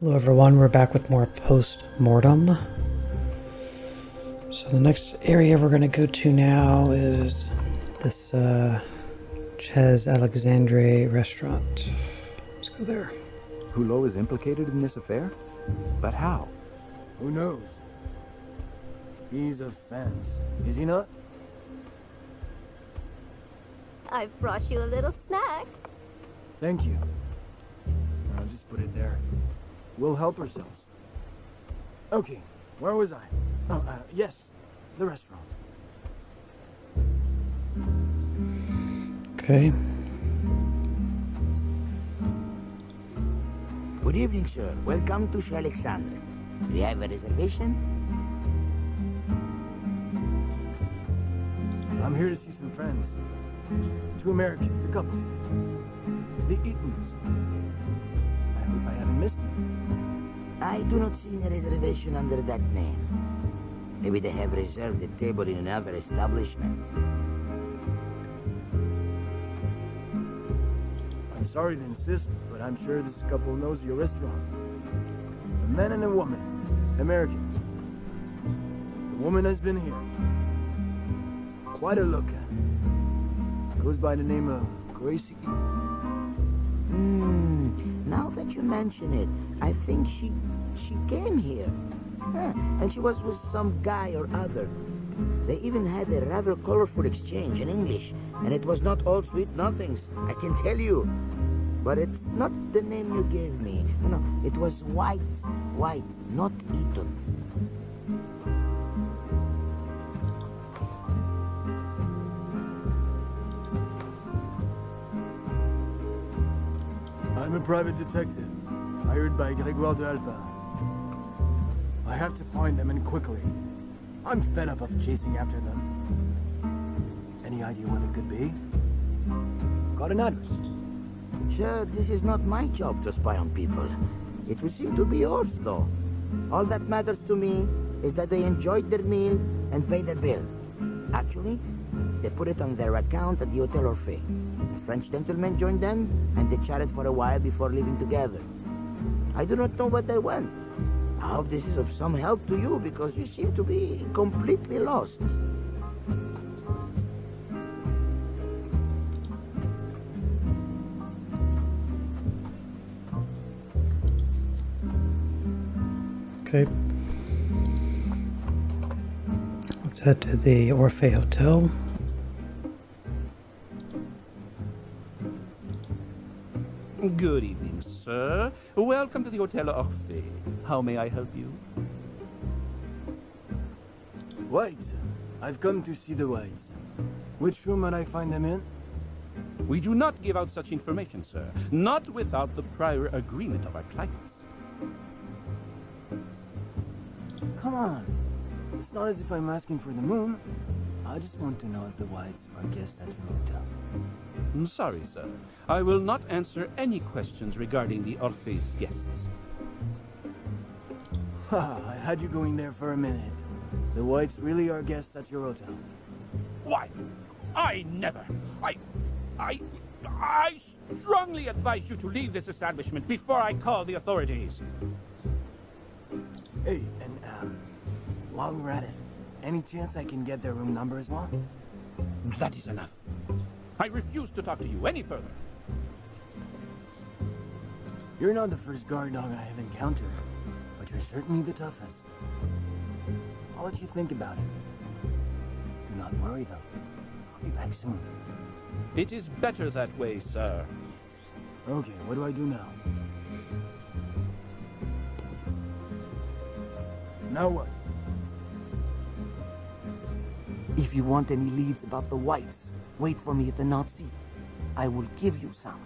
Hello everyone, we're back with more post-mortem. So the next area we're going to go to now is this Ches Alexandre restaurant. Let's go there. Hulot is implicated in this affair? But how? Who knows? He's a fence, is he not? I brought you a little snack. Thank you. I'll just put it there. We'll help ourselves. Okay, where was I? Oh, yes, the restaurant. Okay. Good evening, sir. Welcome to Chez Alexandre. Do you have a reservation? I'm here to see some friends. 2 Americans, a couple. The Eatons. I hope I haven't missed them. I do not see any reservation under that name. Maybe they have reserved a table in another establishment. I'm sorry to insist, but I'm sure this couple knows your restaurant. A man and a woman. Americans. The woman has been here. Quite a look at. Goes by the name of Gracie. Now that you mention it, I think she came here. And she was with some guy or other. They even had a rather colorful exchange in English, and it was not all sweet nothings, I can tell you. But it's not the name you gave me. No, it was White. White, not Eaton. I'm a private detective, hired by Grégoire de Alpin. I have to find them, and quickly. I'm fed up of chasing after them. Any idea what it could be? Got an address. Sir, this is not my job to spy on people. It would seem to be yours, though. All that matters to me is that they enjoyed their meal and paid their bill. Actually, they put it on their account at the Hotel Orphée. A French gentleman joined them, and they chatted for a while before leaving together. I do not know where they went. I hope this is of some help to you, because you seem to be completely lost. Okay. Let's head to the Orphée Hotel. Good evening, sir. Welcome to the Hotel Orphée. How may I help you? White. I've come to see the Whites. Which room might I find them in? We do not give out such information, sir. Not without the prior agreement of our clients. Come on. It's not as if I'm asking for the moon. I just want to know if the Whites are guests at your hotel. I'm sorry, sir. I will not answer any questions regarding the Orphée's guests. I had you going there for a minute. The Whites really are guests at your hotel. Why? I never. I strongly advise you to leave this establishment before I call the authorities. Hey, and while we're at it, any chance I can get their room number as well? That is enough. I refuse to talk to you any further. You're not the first guard dog I have encountered, but you're certainly the toughest. I'll let you think about it. Do not worry, though. I'll be back soon. It is better that way, sir. Okay, what do I do now? Now what? If you want any leads about the Whites, wait for me at the Nazi. I will give you some.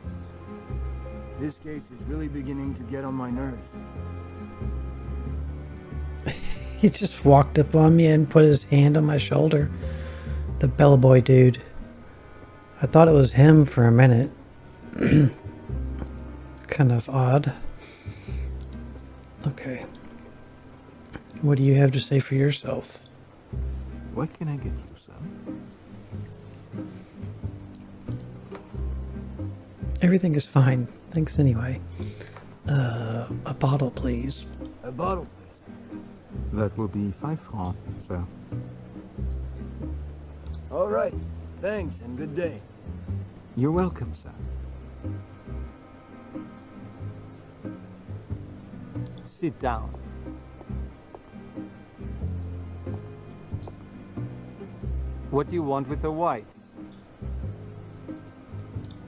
This case is really beginning to get on my nerves. He just walked up on me and put his hand on my shoulder. The bellboy dude. I thought it was him for a minute. It's kind of odd. Okay. What do you have to say for yourself? What can I get you, sir? Everything is fine. Thanks anyway. A bottle, please. A bottle, please. That will be 5 francs, sir. All right. Thanks, and good day. You're welcome, sir. Sit down. What do you want with the whites?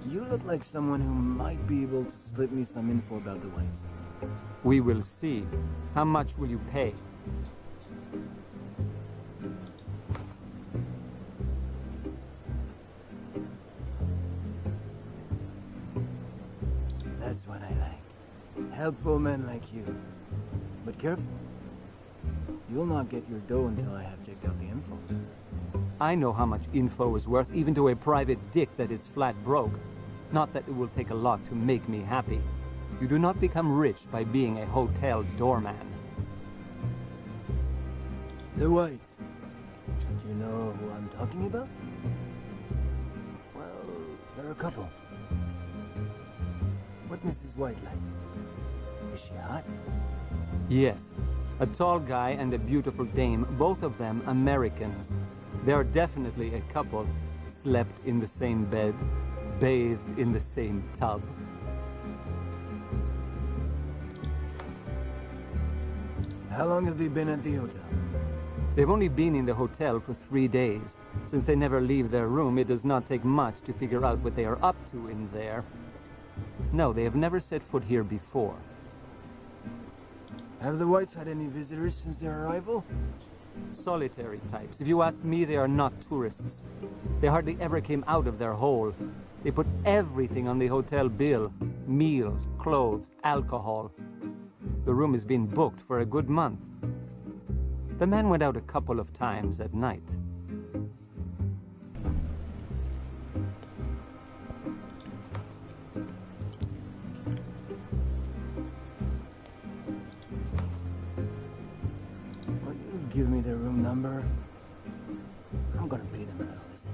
You look like someone who might be able to slip me some info about the whites. We will see. How much will you pay? That's what I like. Helpful men like you. But careful. You'll not get your dough until I have checked out the info. I know how much info is worth even to a private dick that is flat broke. Not that it will take a lot to make me happy. You do not become rich by being a hotel doorman. The whites. Do you know who I'm talking about? Well, they're a couple. What's Mrs. White like? Is she hot? Yes, a tall guy and a beautiful dame, both of them Americans. They are definitely a couple, slept in the same bed, bathed in the same tub. How long have they been at the hotel? They've only been in the hotel for 3 days. Since they never leave their room, it does not take much to figure out what they are up to in there. No, they have never set foot here before. Have the whites had any visitors since their arrival? Solitary types. If you ask me, they are not tourists. They hardly ever came out of their hole. They put everything on the hotel bill. Meals, clothes, alcohol. The room has been booked for a good month. The man went out a couple of times at night. Will you give me their room number? I'm gonna pay them a little visit.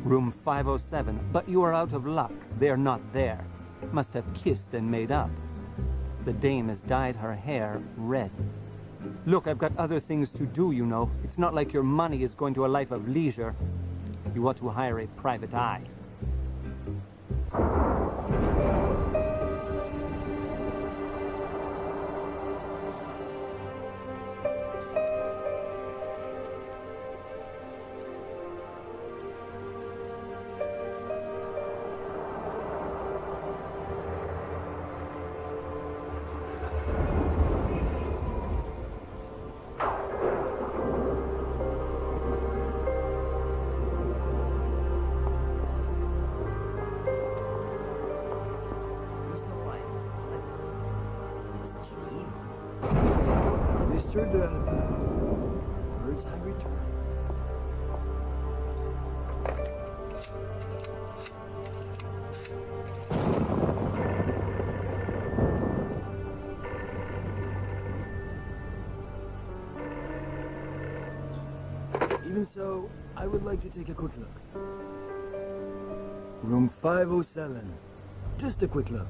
Room 507, but you are out of luck. They are not there. Must have kissed and made up. The dame has dyed her hair red. Look, I've got other things to do, you know. It's not like your money is going to a life of leisure. You ought to hire a private eye. Mr. de Albert, our birds have returned. Even so, I would like to take a quick look. Room 507. Just a quick look.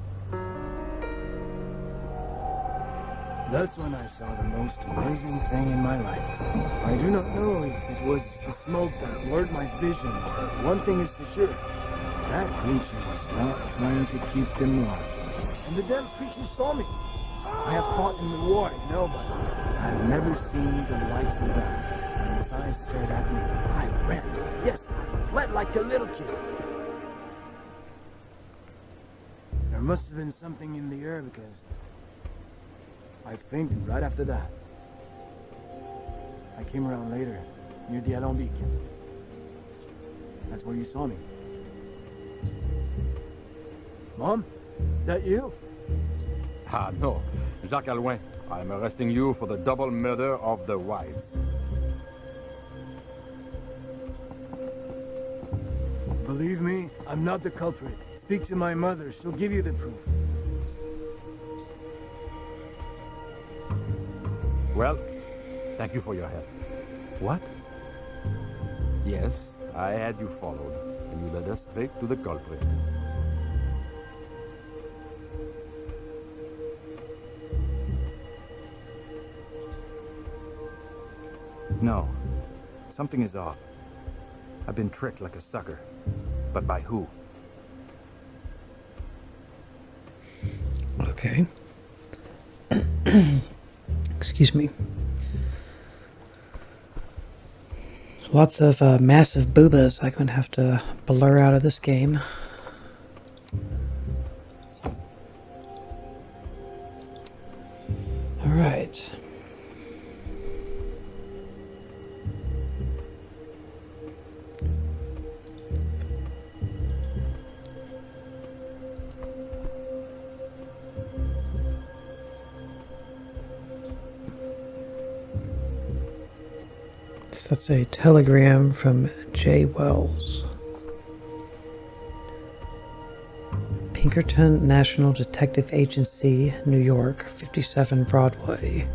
That's when I saw the most amazing thing in my life. I do not know if it was the smoke that blurred my vision, but one thing is for sure. That creature was not trying to keep them warm. And the damn creature saw me. I have fought in the war, you know, but I've never seen the likes of that. When his eyes stared at me, I ran. Yes, I fled like a little kid. There must have been something in the air because I fainted right after that. I came around later, near the Alambic. That's where you saw me. Mom? Is that you? Ah, no. Jacques Alouin. I'm arresting you for the double murder of the Whites. Believe me, I'm not the culprit. Speak to my mother. She'll give you the proof. Well, thank you for your help. What? Yes, I had you followed, and you led us straight to the culprit. No. Something is off. I've been tricked like a sucker. But by who? Okay. Excuse me. Lots of massive boobas I'm going to have to blur out of this game. All right. That's a telegram from J. Wells. Pinkerton National Detective Agency, New York, 57 Broadway.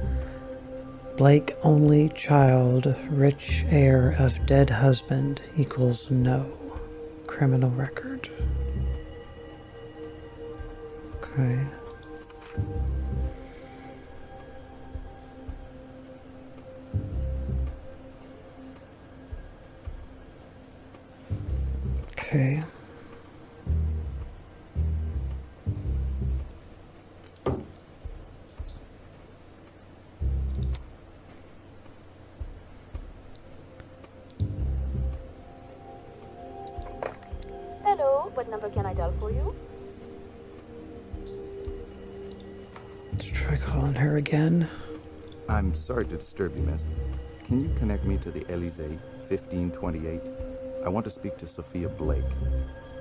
Blake only child, rich heir of dead husband equals no. Criminal record. Okay. Okay. Hello, what number can I dial for you? Let's try calling her again. I'm sorry to disturb you, miss. Can you connect me to the Elysee, 1528? I want to speak to Sophia Blake.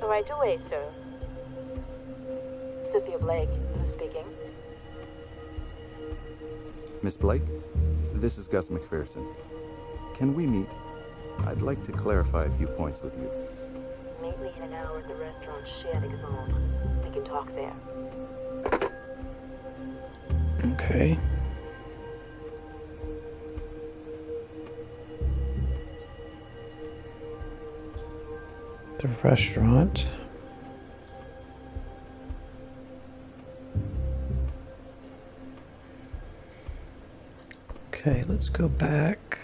Right away, sir. Sophia Blake, who's speaking? Miss Blake, this is Gus McPherson. Can we meet? I'd like to clarify a few points with you. Meet me in an hour at the restaurant Chez Alexandre. We can talk there. Okay. The restaurant. Okay, let's go back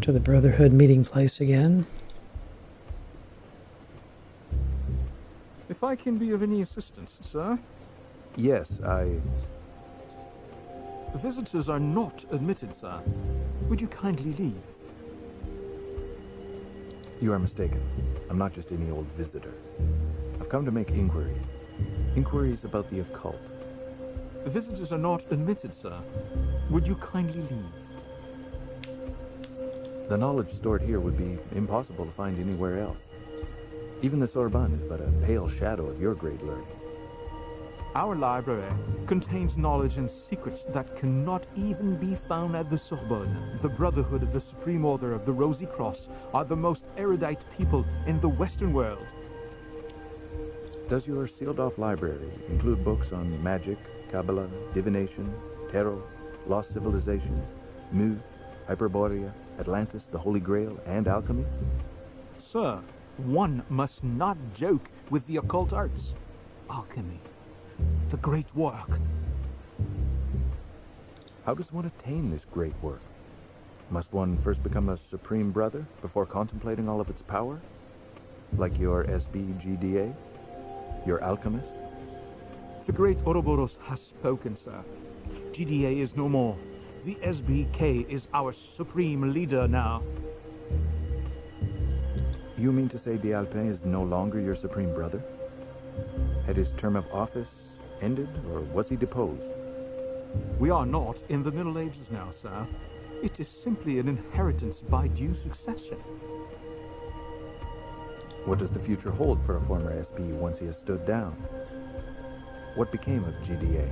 to the Brotherhood meeting place again. If I can be of any assistance, sir. Yes, Visitors are not admitted, sir. Would you kindly leave? You are mistaken. I'm not just any old visitor. I've come to make inquiries. Inquiries about the occult. Visitors are not admitted, sir. Would you kindly leave? The knowledge stored here would be impossible to find anywhere else. Even the Sorbonne is but a pale shadow of your great learning. Our library contains knowledge and secrets that cannot even be found at the Sorbonne. The Brotherhood of the Supreme Order of the Rosy Cross are the most erudite people in the Western world. Does your sealed-off library include books on magic, Kabbalah, divination, tarot, lost civilizations, Mu, Hyperborea, Atlantis, the Holy Grail, and alchemy? Sir, one must not joke with the occult arts. Alchemy. The great work. How does one attain this great work? Must one first become a Supreme Brother before contemplating all of its power? Like your SBGDA? Your alchemist? The great Ouroboros has spoken, sir. GDA is no more. The SBK is our supreme leader now. You mean to say D'Alpin is no longer your Supreme Brother? Had his term of office ended, or was he deposed? We are not in the Middle Ages now, sir. It is simply an inheritance by due succession. What does the future hold for a former SB once he has stood down? What became of GDA?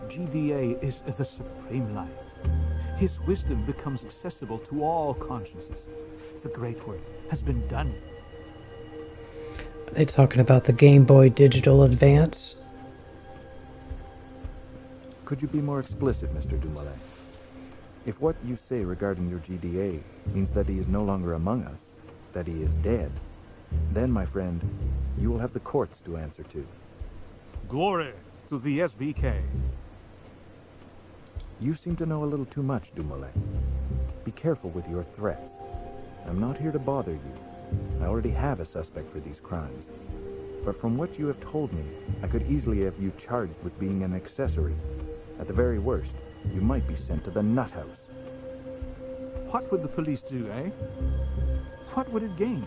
GDA is the supreme light. His wisdom becomes accessible to all consciences. The great work has been done. Are they talking about the Game Boy Digital Advance? Could you be more explicit, Mr. Dumoulin? If what you say regarding your GDA means that he is no longer among us, that he is dead, then, my friend, you will have the courts to answer to. Glory to the SBK. You seem to know a little too much, Dumoulin. Be careful with your threats. I'm not here to bother you. I already have a suspect for these crimes. But from what you have told me, I could easily have you charged with being an accessory. At the very worst, you might be sent to the nut house. What would the police do, eh? What would it gain?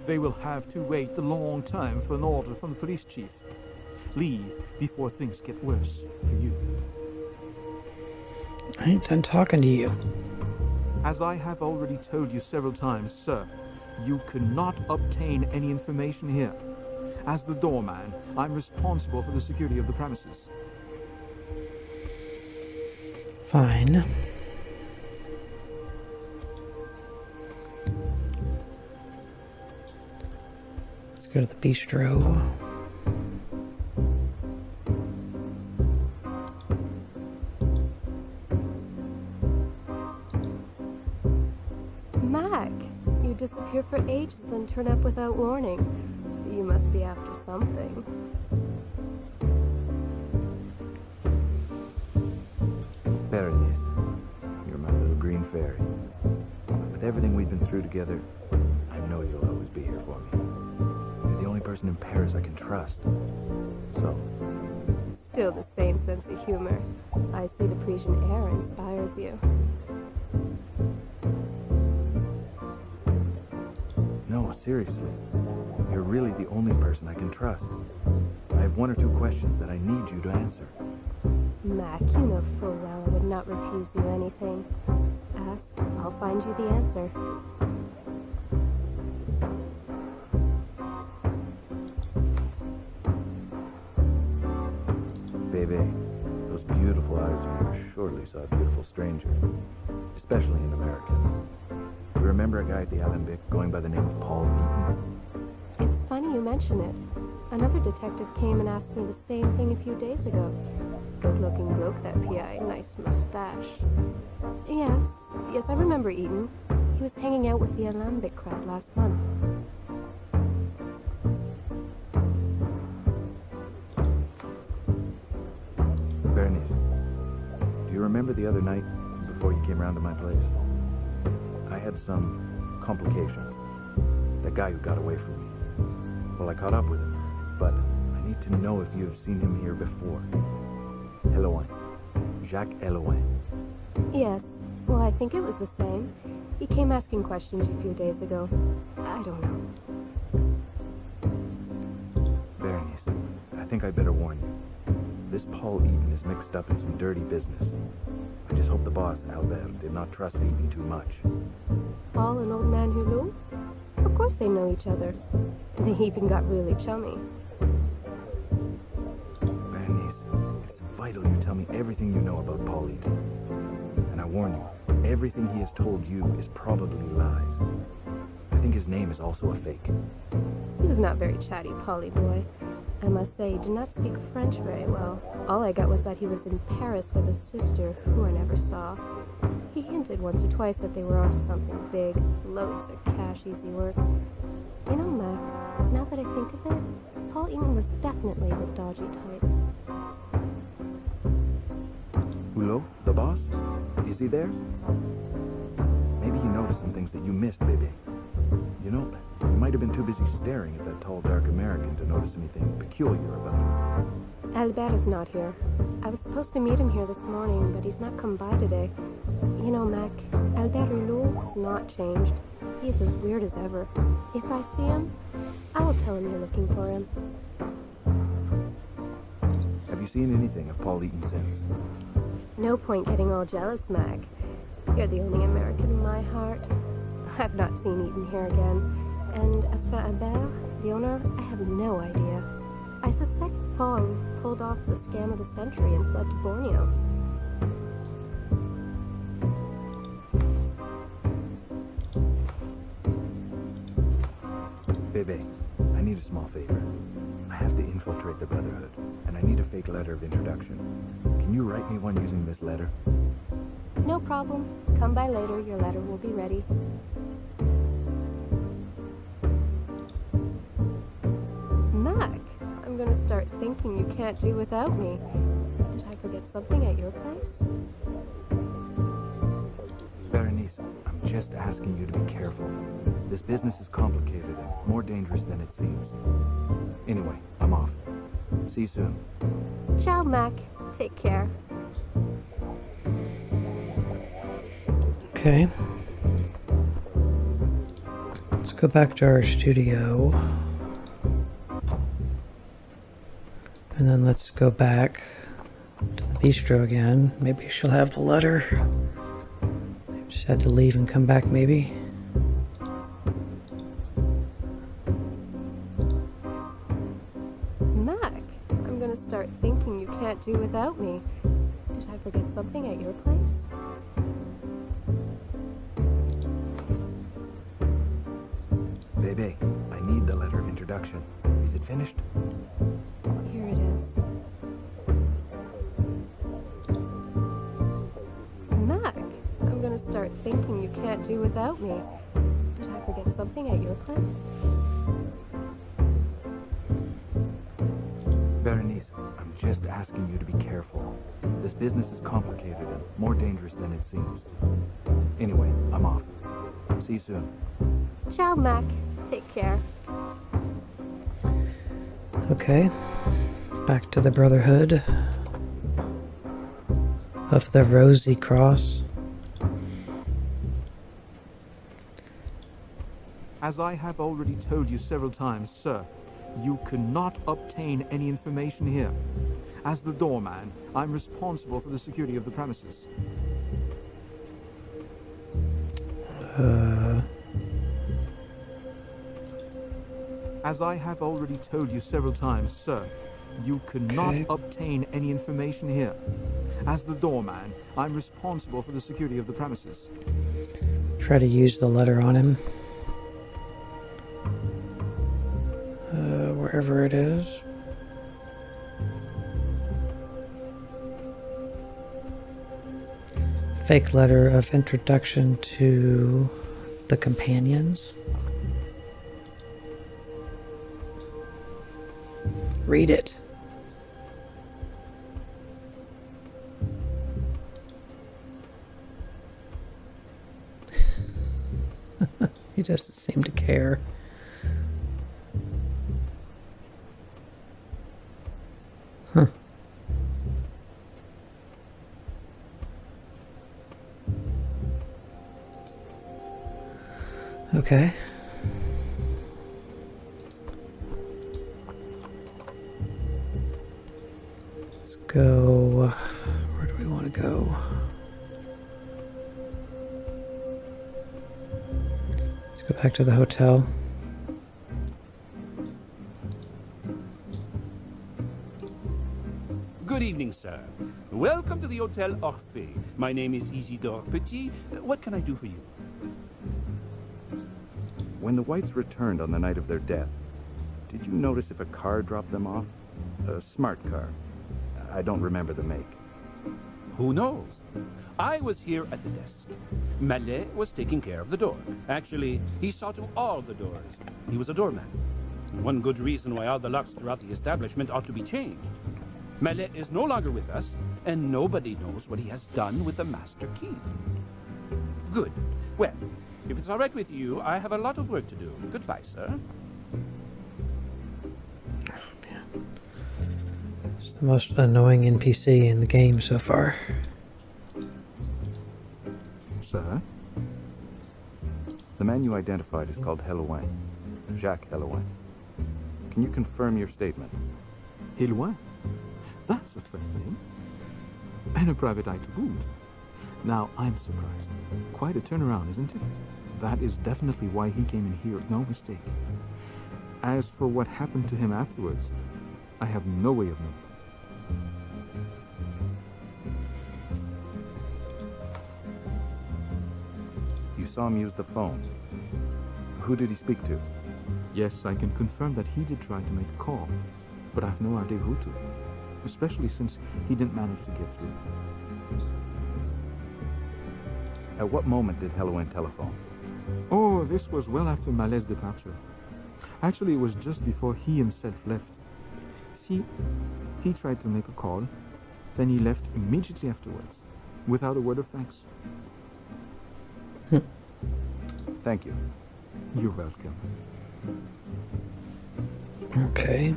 They will have to wait a long time for an order from the police chief. Leave before things get worse for you. I ain't done talking to you. As I have already told you several times, sir, you cannot obtain any information here. As the doorman, I'm responsible for the security of the premises. Fine. Let's go to the bistro. Mac, you disappear for ages, then turn up without warning. You must be after something. Berenice, you're my little green fairy. With everything we've been through together, I know you'll always be here for me. You're the only person in Paris I can trust. So, Still the same sense of humor. I see the Parisian air inspires you. no, seriously. You're really the only person I can trust. I have one or two questions that I need you to answer. Mac, you know full well I would not refuse you anything. Ask, I'll find you the answer. Baby, those beautiful eyes of yours surely saw a beautiful stranger. Especially an American. You remember a guy at the Alembic going by the name of Paul Eaton? It's funny you mention it. Another detective came and asked me the same thing a few days ago. Good-looking bloke, that P.I. Nice mustache. Yes, I remember Eaton. He was hanging out with the Alembic crowd last month. Bernice, do you remember the other night before you came round to my place? I had some complications. That guy who got away from me. Well, I caught up with him, but I need to know if you have seen him here before. Eloin. Jacques Eloin. Yes, well, I think it was the same. He came asking questions a few days ago. I don't know. Bernice, I think I'd better warn you. This Paul Eaton is mixed up in some dirty business. I just hope the boss, Albert, did not trust Eaton too much. Paul and Old Man Hulot? Of course they know each other. They even got really chummy. Bernice, it's vital you tell me everything you know about Paul Eaton. And I warn you, everything he has told you is probably lies. I think his name is also a fake. He was not very chatty, Polly boy. I must say, he did not speak French very well. All I got was that he was in Paris with his sister, who I never saw. He hinted once or twice that they were onto something big, loads of cash, easy work. You know, Mac, now that I think of it, Paul Eaton was definitely the dodgy type. Hulot, the boss? Is he there? Maybe he noticed some things that you missed, baby. You know, you might have been too busy staring at that tall, dark American to notice anything peculiar about him. Albert is not here. I was supposed to meet him here this morning, but he's not come by today. You know, Mac, Albert Hulot has not changed. He is as weird as ever. If I see him, I will tell him you're looking for him. Have you seen anything of Paul Eaton since? No point getting all jealous, Mac. You're the only American in my heart. I've not seen Eaton here again. And as for Albert, the owner, I have no idea. I suspect Paul pulled off the scam of the century and fled to Borneo. Bebe, I need a small favor. I have to infiltrate the Brotherhood, and I need a fake letter of introduction. Can you write me one using this letter? No problem. Come by later, your letter will be ready. Mac, I'm gonna start thinking you can't do without me. Did I forget something at your place? Berenice, I'm just asking you to be careful. This business is complicated and more dangerous than it seems. Anyway, I'm off. See you soon. Ciao, Mac. Take care. Okay. Let's go back to our studio. And then let's go back to the bistro again. Maybe she'll have the letter. Just had to leave and come back, maybe. Mac, I'm gonna start thinking you can't do without me. Did I forget something at your place? Bebe, I need the letter of introduction. Is it finished? Here it is. Mac, I'm gonna start thinking you can't do without me. Did I forget something at your place? Berenice, I'm just asking you to be careful. This business is complicated and more dangerous than it seems. Anyway, I'm off. See you soon. Ciao, Mac. Take care. Okay. Back to the Brotherhood of the Rosy Cross. As I have already told you several times, sir, you cannot obtain any information here. As the doorman, I'm responsible for the security of the premises. As I have already told you several times, sir, you cannot obtain any information here. As the doorman, I'm responsible for the security of the premises. Try to use the letter on him. Wherever it is. Fake letter of introduction to the companions. Read it. He doesn't seem to care. Huh. Okay. Let's go. Where do we want to go? Let's go back to the hotel. Good evening, sir. Welcome to the Hotel Orphée. My name is Isidore Petit. What can I do for you? When the Whites returned on the night of their death, did you notice if a car dropped them off? A smart car. I don't remember the make. Who knows? I was here at the desk. Mallet was taking care of the door. Actually, he saw to all the doors. He was a doorman. One good reason why all the locks throughout the establishment ought to be changed. Mallet is no longer with us, and nobody knows what he has done with the master key. Good. Well, if it's all right with you, I have a lot of work to do. Goodbye, sir. It's the most annoying NPC in the game so far. Sir? The man you identified is called Helouin. Jacques Helouin. Can you confirm your statement? Helouin? That's a funny name. And a private eye to boot. Now, I'm surprised. Quite a turnaround, isn't it? That is definitely why he came in here, no mistake. As for what happened to him afterwards, I have no way of knowing. You saw him use the phone. Who did he speak to? Yes, I can confirm that he did try to make a call, but I've no idea who to, especially since he didn't manage to get through. At what moment did Helouin telephone? Oh, this was well after Mallet's departure. Actually, it was just before he himself left. See, he tried to make a call, Then he left immediately afterwards, without a word of thanks. Thank you. You're welcome. Okay.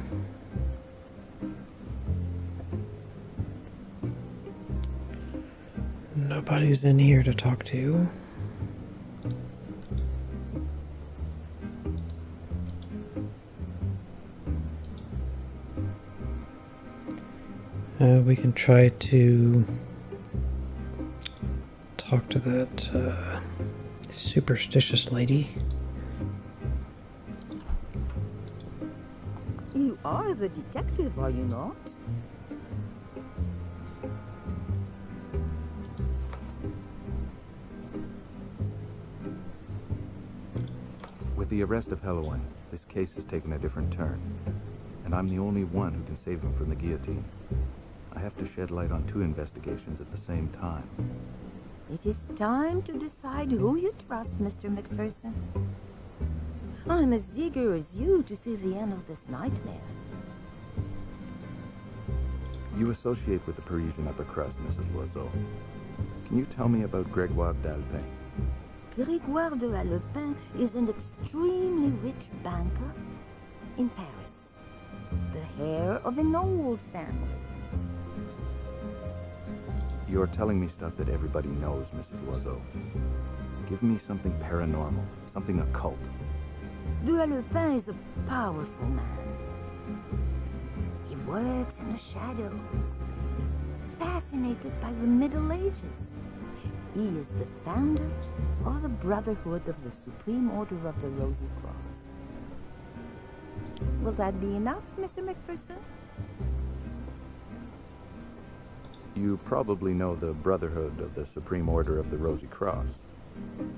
Nobody's in here to talk to. We can try to talk to that superstitious lady. You are the detective, are you not? With the arrest of Halloween, this case has taken a different turn, and I'm the only one who can save him from the guillotine. I have to shed light on two investigations at the same time. It is time to decide who you trust, Mr. McPherson. I'm as eager as you to see the end of this nightmare. You associate with the Parisian upper crust, Mrs. Loiseau. Can you tell me about Grégoire d'Alpin? Grégoire de Alpin is an extremely rich banker in Paris, the heir of an old family. You're telling me stuff that everybody knows, Mrs. Loiseau. Give me something paranormal, something occult. De Alpin is a powerful man. He works in the shadows, fascinated by the Middle Ages. He is the founder of the Brotherhood of the Supreme Order of the Rosy Cross. Will that be enough, Mr. McPherson? You probably know the Brotherhood of the Supreme Order of the Rosy Cross.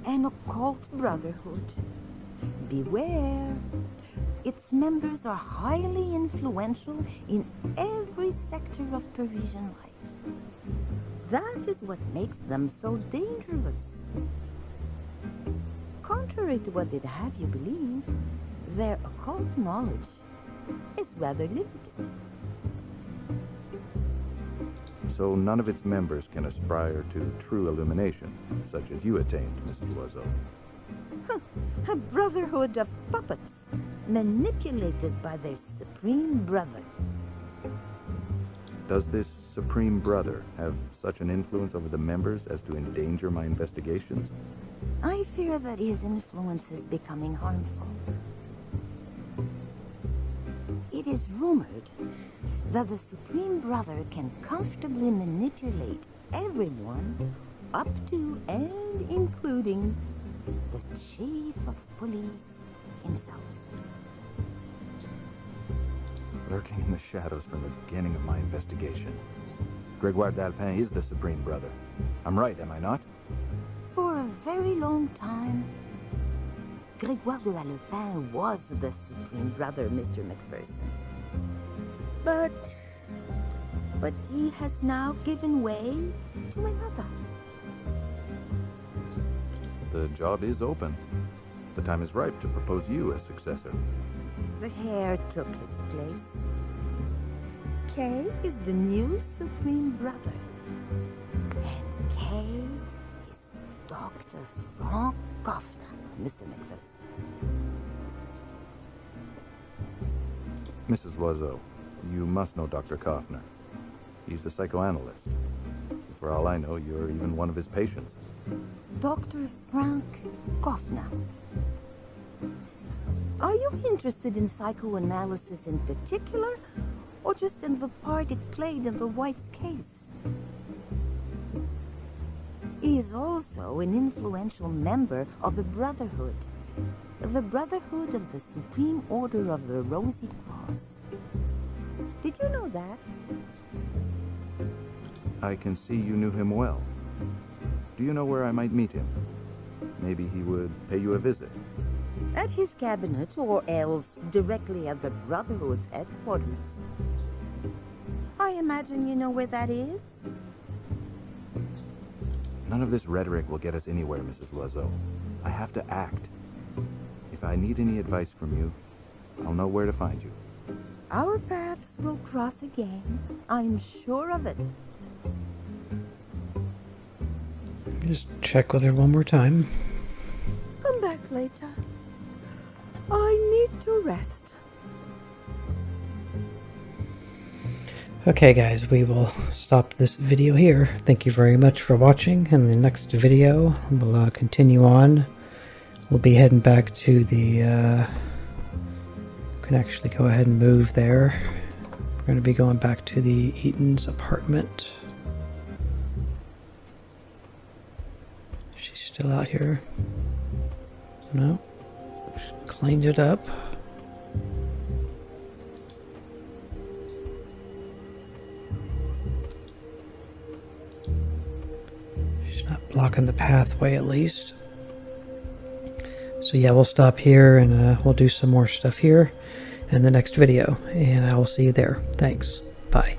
An occult brotherhood. Beware. Its members are highly influential in every sector of Parisian life. That is what makes them so dangerous. Contrary to what they'd have you believe, their occult knowledge is rather limited. So none of its members can aspire to true illumination, such as you attained, Mrs. Loiseau. A brotherhood of puppets, manipulated by their supreme brother. Does this Supreme Brother have such an influence over the members as to endanger my investigations? I fear that his influence is becoming harmful. It is rumored that the Supreme Brother can comfortably manipulate everyone up to and including the Chief of Police himself. Lurking in the shadows from the beginning of my investigation. Grégoire d'Alpin is the Supreme Brother. I'm right, am I not? For a very long time, Grégoire de Alpin was the Supreme Brother, Mr. McPherson. But he has now given way to another. The job is open. The time is ripe to propose you as successor. The heir took his place. Kay is the new Supreme Brother. And Kay is Dr. Frank Goffner, Mr. McPherson. Mrs. Loiseau, you must know Dr. Kaufner. He's a psychoanalyst. For all I know, you're even one of his patients. Dr. Frank Goffner. Are you interested in psychoanalysis in particular, or just in the part it played in the White's case? He is also an influential member of the Brotherhood of the Supreme Order of the Rosy Cross. Did you know that? I can see you knew him well. Do you know where I might meet him? Maybe he would pay you a visit. At his cabinet, or else directly at the Brotherhood's headquarters. I imagine you know where that is? None of this rhetoric will get us anywhere, Mrs. Loiseau. I have to act. If I need any advice from you, I'll know where to find you. Our paths will cross again. I'm sure of it. Just check with her one more time. Come back later. I need to rest. Okay guys, we will stop this video here. Thank you very much for watching. In the next video, we'll continue on. We'll be heading back to the... can actually go ahead and move there. We're going to be going back to the Eaton's apartment. She's still out here. No. She cleaned it up. She's not blocking the pathway at least. So yeah, we'll stop here and we'll do some more stuff here in the next video, and I will see you there. Thanks. Bye.